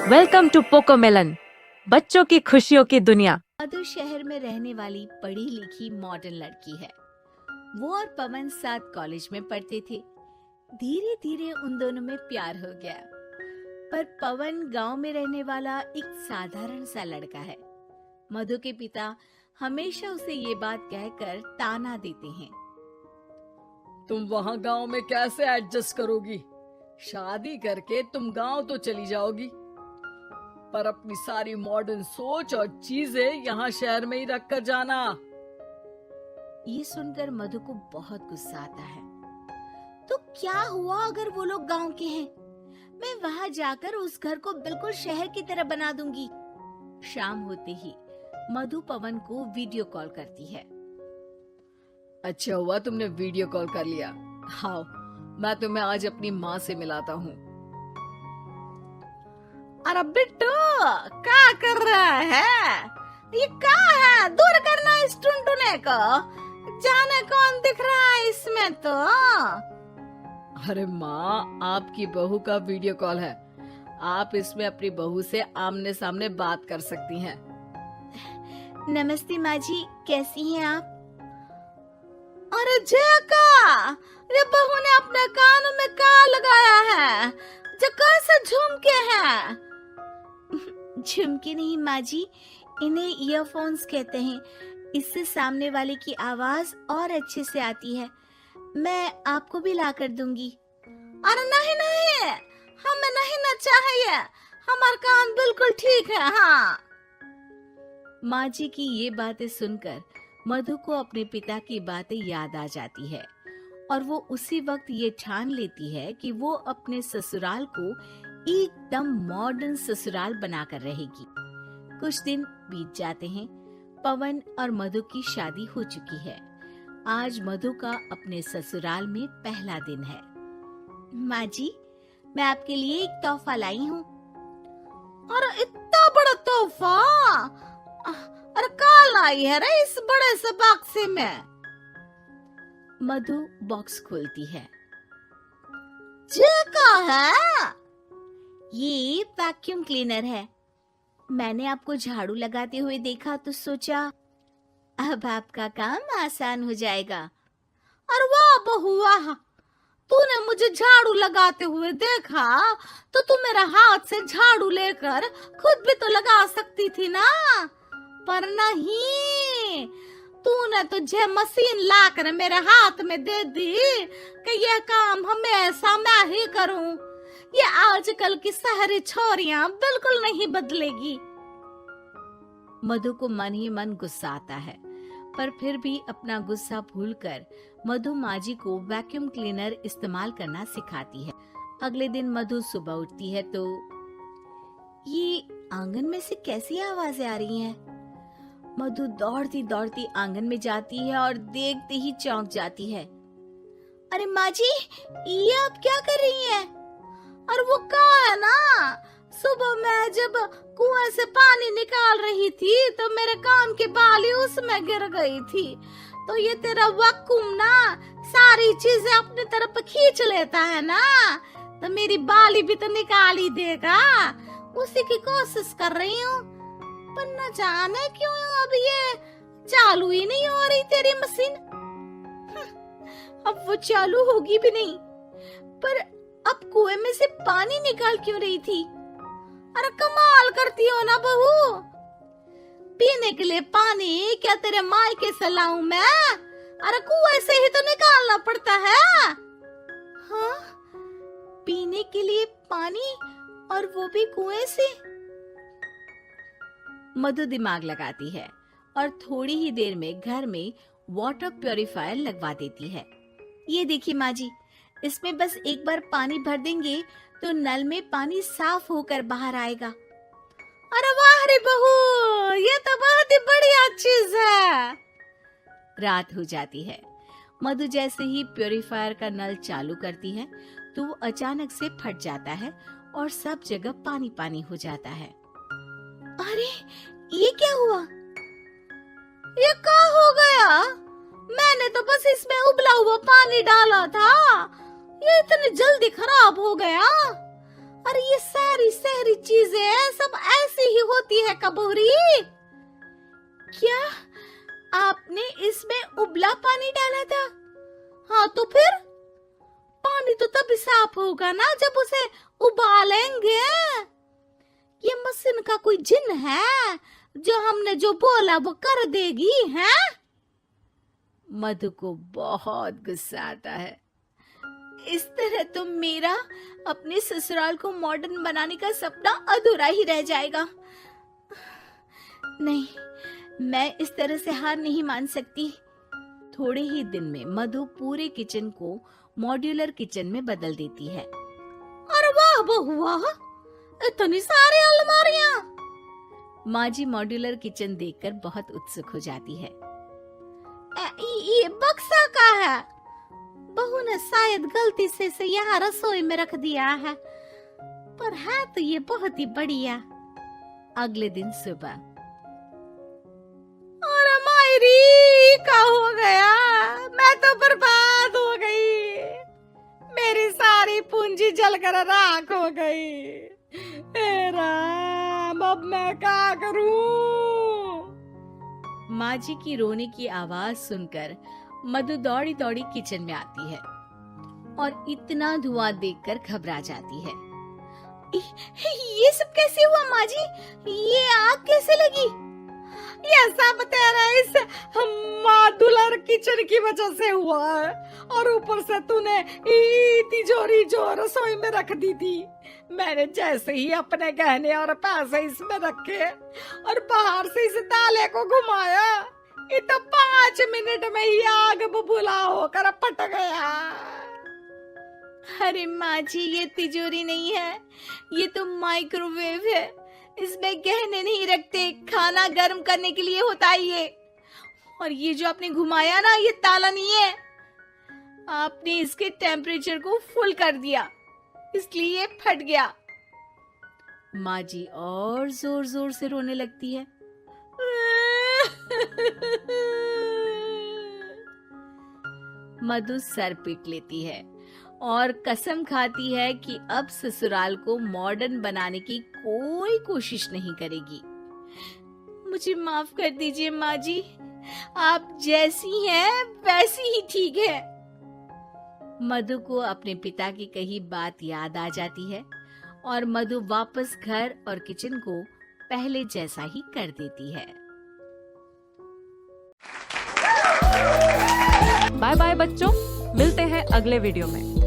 Welcome to पोकोमेलन, बच्चों की खुशियों की दुनिया। मधु शहर में रहने वाली पढ़ी लिखी मॉडर्न लड़की है। वो और पवन साथ कॉलेज में पढ़ते थे। धीरे धीरे उन दोनों में प्यार हो गया। पर पवन गांव में रहने वाला एक साधारण सा लड़का है। मधु के पिता हमेशा उसे ये बात कहकर ताना देते हैं। तुम वहाँ गांव में कैसे एडजस्ट करोगी? शादी करके तुम गांव तो चली जाओगी, पर अपनी सारी मॉडर्न सोच और चीजें यहाँ शहर में ही रख कर जाना। ये सुनकर मधु को बहुत गुस्सा आता है। तो क्या हुआ अगर वो लोग गांव के हैं? मैं वहां जाकर उस घर को बिल्कुल शहर की तरह बना दूंगी। शाम होते ही मधु पवन को वीडियो कॉल करती है। अच्छा हुआ तुमने वीडियो कॉल कर लिया। हाँ, मैं तुम्हें आज अपनी माँ से मिलाता हूँ। अरे बिट्टू, क्या कर रहा है? ये क्या है? दूर करना इस टुनटुने को। जाने कौन दिख रहा है इसमें तो। अरे माँ, आपकी बहू का वीडियो कॉल है। आप इसमें अपनी बहू से आमने सामने बात कर सकती हैं। नमस्ते माँ जी, कैसी हैं आप? अरे जका, ये बहू ने अपने कानों में क्या लगाया है? जका से झुमके हैं। झुमके नहीं माँ जी, इन्हें ईयरफोन्स कहते हैं। इससे सामने वाले की आवाज और अच्छे से आती है। मैं आपको भी ला कर दूंगी। अरे नहीं नहीं, हमें नहीं ना चाहिए। हमारा कान बिल्कुल ठीक है। हाँ। माँ जी की ये बातें सुनकर मधु को अपने पिता की बातें याद आ जाती है और वो उसी वक्त ये ठान लेती है कि वो अपने ससुराल को एकदम मॉडर्न ससुराल बनाकर रहेगी। कुछ दिन बीत जाते हैं। पवन और मधु की शादी हो चुकी है। आज मधु का अपने ससुराल में पहला दिन है। माँ जी, मैं आपके लिए एक तोहफा लाई हूँ। अरे इतना बड़ा तोहफा! अरे क्या लाई है रे इस बड़े से बक्से में? मधु बॉक्स खोलती है। ये क्या है? ये वैक्यूम क्लीनर है। मैंने आपको झाड़ू लगाते हुए देखा तो सोचा अब आपका काम आसान हो जाएगा। अरे वाह बहू वाह, तूने मुझे झाड़ू लगाते हुए देखा तो तू मेरा हाथ से झाड़ू लेकर खुद भी तो लगा सकती थी ना। पर नहीं, तूने तुझे मशीन लाकर मेरे हाथ में दे दी कि यह काम हमेशा मैं ही करूं। ये आजकल की शहरी छोरियां बिल्कुल नहीं बदलेगी। मधु को मन ही मन गुस्सा आता है, पर फिर भी अपना गुस्सा भूलकर मधु माँ जी को वैक्यूम क्लीनर इस्तेमाल करना सिखाती है। अगले दिन मधु सुबह उठती है तो ये आंगन में से कैसी आवाजें आ रही हैं? मधु दौड़ती दौड़ती आंगन में जाती है और देखते ही चौंक जाती है। अरे माँ जी, ये आप क्या कर रही हैं? और वो क्या है ना, सुबह मैं जब कुएं से पानी निकाल रही थी तो मेरे कान की बाली उसमें गिर गई थी। तो ये तेरा वैक्यूम ना सारी चीजें अपनी तरफ खींच लेता है ना, तो मेरी बाली भी तो निकाल ही देगा। उसी की कोशिश कर रही हूँ, पर न जाने क्यों अब ये चालू ही नहीं हो रही तेरी मशीन। अब वो चालू होगी भी नहीं। पर अब कुएं में से पानी निकाल क्यों रही थी? अरे कमाल करती हो ना बहू। पीने के लिए पानी क्या तेरे मायके से लाऊं मैं? अरे कुएं से ही तो निकालना पड़ता है। हाँ, पीने के लिए पानी, और वो भी कुएं से। मधु दिमाग लगाती है और थोड़ी ही देर में घर में वाटर प्यूरिफायर लगवा देती है। ये देखिए माँ जी, इसमें बस एक बार पानी भर देंगे तो नल में पानी साफ होकर बाहर आएगा। अरे वाह रे बहू, ये तो बहुत ही बढ़िया चीज है। रात हो जाती है। मधु जैसे ही प्यूरिफायर का नल चालू करती है तो वो अचानक से फट जाता है और सब जगह पानी पानी हो जाता है। अरे ये क्या हुआ? ये क्या हो गया? मैंने तो बस इसमें उबला हुआ पानी डाला था, ये इतनी जल्दी खराब हो गया। अरे ये सारी शहरी चीजें सब ऐसी ही होती है कबूरी। क्या आपने इसमें उबला पानी डाला था? हाँ तो फिर पानी तो तभी साफ होगा ना जब उसे उबालेंगे। ये मशीन का कोई जिन है जो हमने जो बोला वो कर देगी है? मधु को बहुत गुस्सा आता है। इस तरह तो मेरा अपने ससुराल को मॉडर्न बनाने का सपना अधूरा ही रह जाएगा। नहीं, मैं इस तरह से हार नहीं मान सकती। थोड़े ही दिन में मधु पूरे किचन को मॉड्यूलर किचन में बदल देती है। अरे वाह बहुआ, इतनी सारी अलमारियां। माँ जी मॉड्यूलर किचन देखकर बहुत उत्सुक हो जाती है। ये बक्सा का है। बहू ने शायद गलती से इसे यहाँ रसोई में रख दिया है, पर है तो ये बहुत ही बढ़िया। अगले दिन सुबह। अरे मायरी क्या हो गया? मैं तो बर्बाद हो गई। मेरी सारी पूंजी जलकर राख हो गई। हे राम, अब मैं क्या करूं? माँ जी की रोने की आवाज सुनकर मधु दौड़ी दौड़ी किचन में आती है और इतना धुआं देखकर घबरा जाती है। ये सब कैसे हुआ माँ जी? ये आग कैसे लगी? ये सब तेरा इस मॉड्यूलर किचन की वजह से हुआ है, और ऊपर से तूने तिजोरी जो रसोई में रख दी थी, मैंने जैसे ही अपने गहने और पैसे इसमें रखे और बाहर से इस ताले को घुमाया, ये तो 5 मिनट में ही आग बबूला होकर फट गया। अरे माँ जी, ये तिजोरी नहीं है, ये तो माइक्रोवेव है। इसमें गहने नहीं रखते, खाना गर्म करने के लिए होता है ये। और ये जो आपने घुमाया ना, ये ताला नहीं है, आपने इसके टेम्परेचर को फुल कर दिया, इसलिए ये फट गया। माँ जी और जोर जोर से रोने लगती है। मधु सर पीट लेती है और कसम खाती है कि अब ससुराल को मॉडर्न बनाने की कोई कोशिश नहीं करेगी। मुझे माफ कर दीजिए माँ जी, आप जैसी हैं वैसी ही ठीक है। मधु को अपने पिता की कही बात याद आ जाती है और मधु वापस घर और किचन को पहले जैसा ही कर देती है। बाय बाय बच्चों, मिलते हैं अगले वीडियो में।